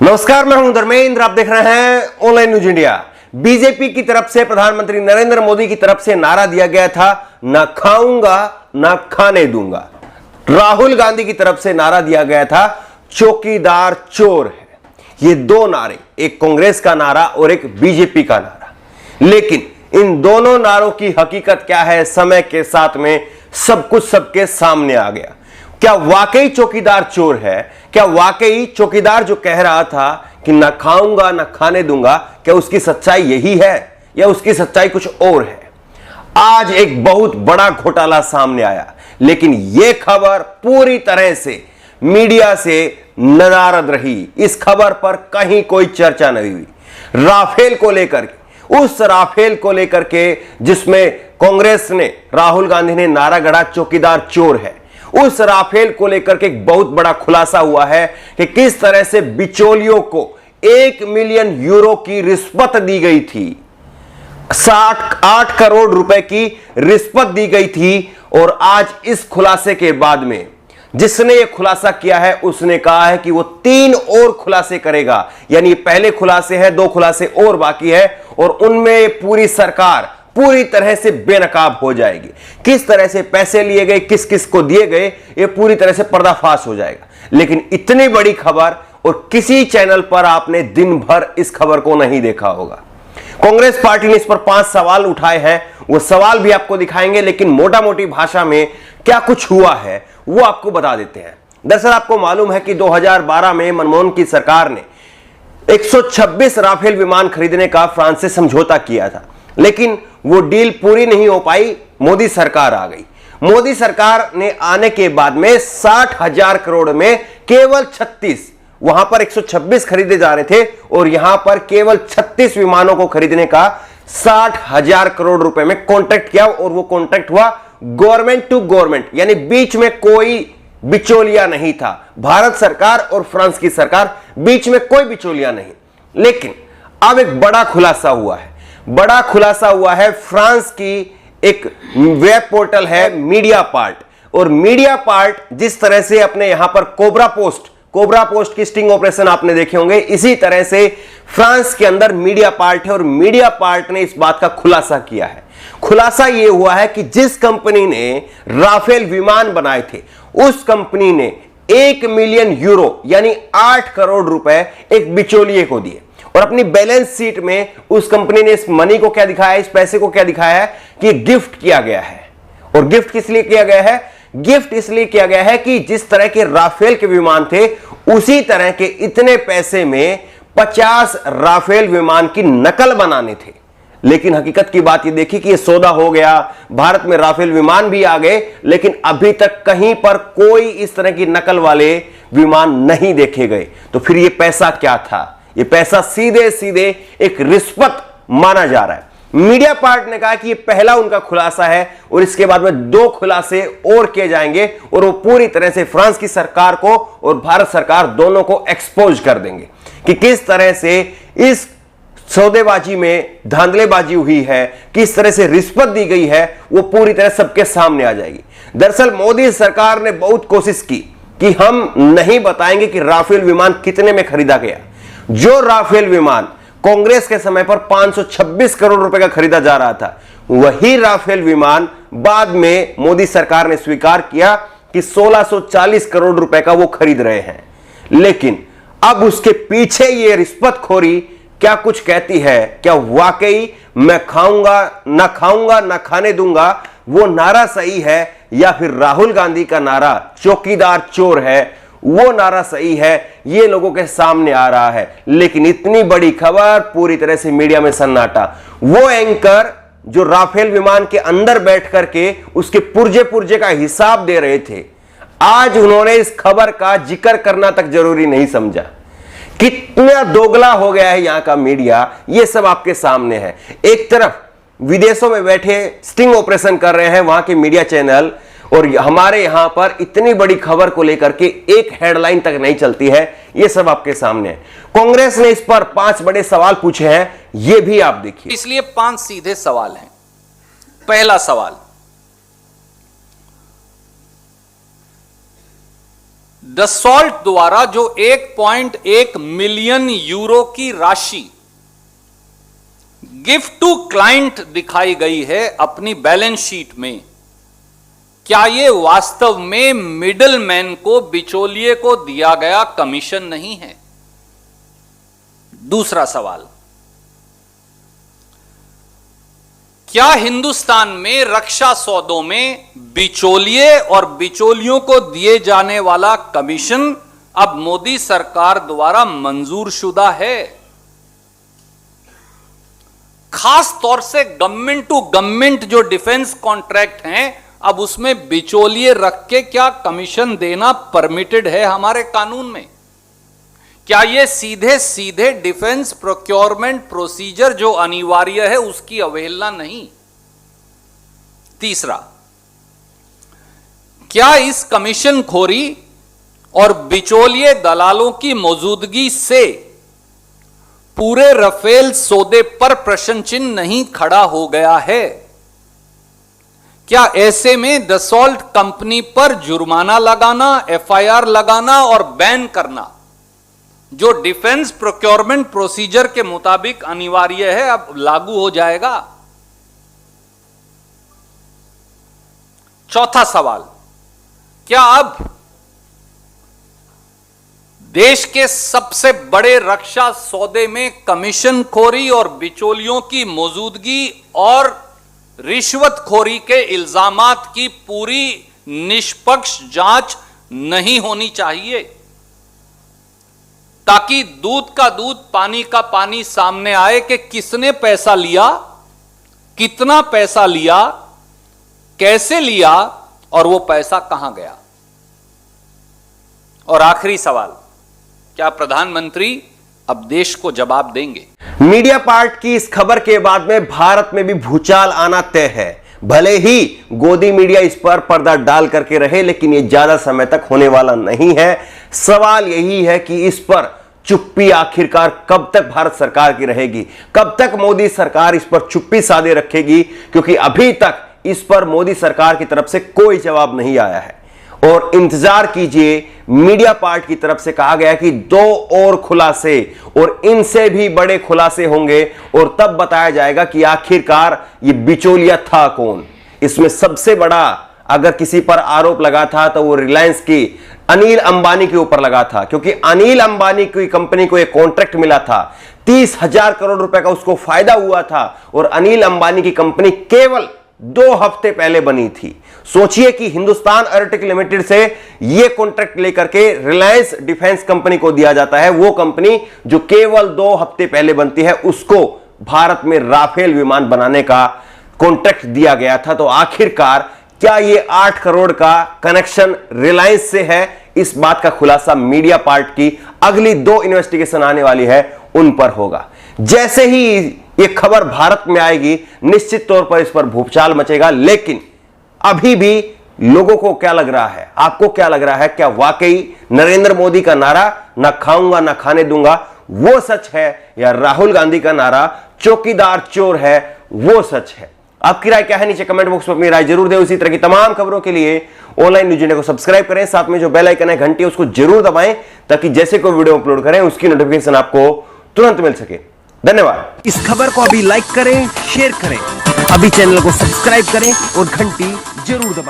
नमस्कार, मैं हूं धर्मेंद्र। आप देख रहे हैं ऑनलाइन न्यूज इंडिया। बीजेपी की तरफ से प्रधानमंत्री नरेंद्र मोदी की तरफ से नारा दिया गया था, ना खाऊंगा ना खाने दूंगा। राहुल गांधी की तरफ से नारा दिया गया था, चौकीदार चोर है। ये दो नारे, एक कांग्रेस का नारा और एक बीजेपी का नारा। लेकिन इन दोनों नारों की हकीकत क्या है, समय के साथ में सब कुछ सबके सामने आ गया। क्या वाकई चौकीदार चोर है? क्या वाकई चौकीदार जो कह रहा था कि ना खाऊंगा ना खाने दूंगा, क्या उसकी सच्चाई यही है या उसकी सच्चाई कुछ और है? आज एक बहुत बड़ा घोटाला सामने आया, लेकिन यह खबर पूरी तरह से मीडिया से नदारद रही। इस खबर पर कहीं कोई चर्चा नहीं हुई। राफेल को लेकर, उस राफेल को लेकर के जिसमें कांग्रेस ने, राहुल गांधी ने नारा गढ़ा चौकीदार चोर है, उस राफेल को लेकर के एक बहुत बड़ा खुलासा हुआ है कि किस तरह से बिचौलियों को 1 मिलियन यूरो की रिश्वत दी गई थी। 8 करोड़ रुपए की रिश्वत दी गई थी। और आज इस खुलासे के बाद में जिसने यह खुलासा किया है, उसने कहा है कि वो 3 और खुलासे करेगा। यानी पहले खुलासे हैं, 2 खुलासे और बाकी है और उनमें पूरी सरकार पूरी तरह से बेनकाब हो जाएगी। किस तरह से पैसे लिए गए, किस किस को दिए गए, ये पूरी तरह से पर्दाफाश हो जाएगा। लेकिन इतनी बड़ी खबर और किसी चैनल पर आपने दिन भर इस खबर को नहीं देखा होगा। कांग्रेस पार्टी ने इस पर 5 सवाल उठाए हैं, वो सवाल भी आपको दिखाएंगे। लेकिन मोटा मोटी भाषा में क्या कुछ हुआ है वो आपको बता देते हैं। दरअसल आपको मालूम है कि 2012 में मनमोहन की सरकार ने 126 राफेल विमान खरीदने का फ्रांस से समझौता किया था, लेकिन वो डील पूरी नहीं हो पाई। मोदी सरकार आ गई। मोदी सरकार ने आने के बाद में 60,000 करोड़ में केवल 36, वहां पर 126 खरीदे जा रहे थे और यहां पर केवल 36 विमानों को खरीदने का 60,000 करोड़ रुपए में कॉन्ट्रैक्ट किया। और वो कॉन्ट्रैक्ट हुआ गवर्नमेंट टू गवर्नमेंट, यानी बीच में कोई बिचौलिया नहीं था। भारत सरकार और फ्रांस की सरकार, बीच में कोई बिचौलिया नहीं। लेकिन अब एक बड़ा खुलासा हुआ है। बड़ा खुलासा हुआ है। फ्रांस की एक वेब पोर्टल है मीडिया पार्ट, और मीडिया पार्ट जिस तरह से अपने यहां पर कोबरा पोस्ट की स्टिंग ऑपरेशन आपने देखे होंगे, इसी तरह से फ्रांस के अंदर मीडिया पार्ट है और मीडिया पार्ट ने इस बात का खुलासा किया है। खुलासा यह हुआ है कि जिस कंपनी ने राफेल विमान बनाए थे, उस कंपनी ने 1 मिलियन यूरो यानी 8 करोड़ रुपए एक बिचौलिए को दिए। और अपनी बैलेंस शीट में उस कंपनी ने इस मनी को क्या दिखाया है, इस पैसे को क्या दिखाया है कि गिफ्ट किया गया है। और गिफ्ट किस लिए किया गया है? गिफ्ट इसलिए किया गया है कि जिस तरह के राफेल के विमान थे, उसी तरह के इतने पैसे में 50 राफेल विमान की नकल बनाने थे। लेकिन हकीकत की बात यह देखी कि यह सौदा हो गया, भारत में राफेल विमान भी आ गए, लेकिन अभी तक कहीं पर कोई इस तरह की नकल वाले विमान नहीं देखे गए। तो फिर यह पैसा क्या था? ये पैसा सीधे सीधे एक रिश्वत माना जा रहा है। मीडिया पार्ट ने कहा कि ये पहला उनका खुलासा है और इसके बाद में 2 खुलासे और किए जाएंगे और वो पूरी तरह से फ्रांस की सरकार को और भारत सरकार दोनों को एक्सपोज कर देंगे कि किस तरह से इस सौदेबाजी में धांधलेबाजी हुई है, किस तरह से रिश्वत दी गई है, वो पूरी तरह सबके सामने आ जाएगी। दरअसल मोदी सरकार ने बहुत कोशिश की कि हम नहीं बताएंगे कि राफेल विमान कितने में खरीदा गया। जो राफेल विमान कांग्रेस के समय पर 526 करोड़ रुपए का खरीदा जा रहा था, वही राफेल विमान बाद में मोदी सरकार ने स्वीकार किया कि 1640 करोड़ रुपए का वो खरीद रहे हैं। लेकिन अब उसके पीछे ये रिश्वतखोरी क्या कुछ कहती है? क्या वाकई मैं खाऊंगा ना खाने दूंगा वो नारा सही है, या फिर राहुल गांधी का नारा चौकीदार चोर है वो नारा सही है? ये लोगों के सामने आ रहा है। लेकिन इतनी बड़ी खबर, पूरी तरह से मीडिया में सन्नाटा। वो एंकर जो राफेल विमान के अंदर बैठ करके उसके पुर्जे का हिसाब दे रहे थे, आज उन्होंने इस खबर का जिक्र करना तक जरूरी नहीं समझा। कितना दोगला हो गया है यहां का मीडिया, ये सब आपके सामने है। एक तरफ विदेशों में बैठे स्टिंग ऑपरेशन कर रहे हैं वहां के मीडिया चैनल, और हमारे यहां पर इतनी बड़ी खबर को लेकर के एक हेडलाइन तक नहीं चलती है। यह सब आपके सामने है। कांग्रेस ने इस पर 5 बड़े सवाल पूछे हैं, यह भी आप देखिए। इसलिए 5 सीधे सवाल हैं। पहला सवाल, डसॉल्ट द्वारा जो 1.1 मिलियन यूरो की राशि गिफ्ट टू क्लाइंट दिखाई गई है अपनी बैलेंस शीट में, क्या यह वास्तव में मिडलमैन को, बिचौलिए को दिया गया कमीशन नहीं है? दूसरा सवाल, क्या हिंदुस्तान में रक्षा सौदों में बिचौलिए और बिचौलियों को दिए जाने वाला कमीशन अब मोदी सरकार द्वारा मंजूर शुदा है? खास तौर से गवर्नमेंट टू गवर्नमेंट जो डिफेंस कॉन्ट्रैक्ट हैं, अब उसमें बिचौलिए रख के क्या कमीशन देना परमिटेड है हमारे कानून में? क्या यह सीधे सीधे डिफेंस प्रोक्योरमेंट प्रोसीजर जो अनिवार्य है उसकी अवहेलना नहीं? तीसरा, क्या इस कमीशन खोरी और बिचौलिए दलालों की मौजूदगी से पूरे राफेल सौदे पर प्रश्न चिन्ह नहीं खड़ा हो गया है? क्या ऐसे में डसॉल्ट कंपनी पर जुर्माना लगाना, एफआईआर लगाना और बैन करना जो डिफेंस प्रोक्योरमेंट प्रोसीजर के मुताबिक अनिवार्य है, अब लागू हो जाएगा? चौथा सवाल, क्या अब देश के सबसे बड़े रक्षा सौदे में कमीशन खोरी और बिचौलियों की मौजूदगी और रिश्वतखोरी के इल्जामात की पूरी निष्पक्ष जांच नहीं होनी चाहिए, ताकि दूध का दूध पानी का पानी सामने आए कि किसने पैसा लिया, कितना पैसा लिया, कैसे लिया और वो पैसा कहां गया? और आखिरी सवाल, क्या प्रधानमंत्री अब देश को जवाब देंगे? मीडिया पार्ट की इस खबर के बाद में भारत में भी भूचाल आना तय है। भले ही गोदी मीडिया इस पर पर्दा डाल करके रहे, लेकिन यह ज्यादा समय तक होने वाला नहीं है। सवाल यही है कि इस पर चुप्पी आखिरकार कब तक भारत सरकार की रहेगी, कब तक मोदी सरकार इस पर चुप्पी साधे रखेगी, क्योंकि अभी तक इस पर मोदी सरकार की तरफ से कोई जवाब नहीं आया है। और इंतजार कीजिए, मीडिया पार्ट की तरफ से कहा गया कि 2 और खुलासे और इनसे भी बड़े खुलासे होंगे और तब बताया जाएगा कि आखिरकार ये बिचौलिया था कौन। इसमें सबसे बड़ा अगर किसी पर आरोप लगा था तो वो रिलायंस की अनिल अंबानी के ऊपर लगा था, क्योंकि अनिल अंबानी की कंपनी को एक कॉन्ट्रैक्ट मिला था, 30,000 करोड़ रुपए का उसको फायदा हुआ था और अनिल अंबानी की कंपनी केवल 2 हफ्ते पहले बनी थी। सोचिए कि हिंदुस्तान एरोनॉटिक्स लिमिटेड से यह कॉन्ट्रैक्ट लेकर के रिलायंस डिफेंस कंपनी को दिया जाता है, वो कंपनी जो केवल 2 हफ्ते पहले बनती है, उसको भारत में राफेल विमान बनाने का कॉन्ट्रैक्ट दिया गया था। तो आखिरकार क्या यह 8 करोड़ का कनेक्शन रिलायंस से है? इस बात का खुलासा मीडिया पार्ट की अगली 2 इन्वेस्टिगेशन आने वाली है उन पर होगा। जैसे ही यह खबर भारत में आएगी, निश्चित तौर पर इस पर भूचाल मचेगा। लेकिन अभी भी लोगों को क्या लग रहा है, आपको क्या लग रहा है, क्या वाकई नरेंद्र मोदी का नारा ना खाऊंगा ना खाने दूंगा वो सच है, या राहुल गांधी का नारा चौकीदार चोर है वो सच है? आपकी राय क्या है? नीचे कमेंट बॉक्स में अपनी राय जरूर दें। इसी तरह की तमाम खबरों के लिए ऑनलाइन न्यूज इंडिया को सब्सक्राइब करें, साथ में जो बेल आइकन है घंटी उसको जरूर दबाएं, ताकि जैसे कोई वीडियो अपलोड करें उसकी नोटिफिकेशन आपको तुरंत मिल सके। धन्यवाद। इस खबर को अभी लाइक करें, शेयर करें, अभी चैनल को सब्सक्राइब करें और घंटी जरूर दबाएं।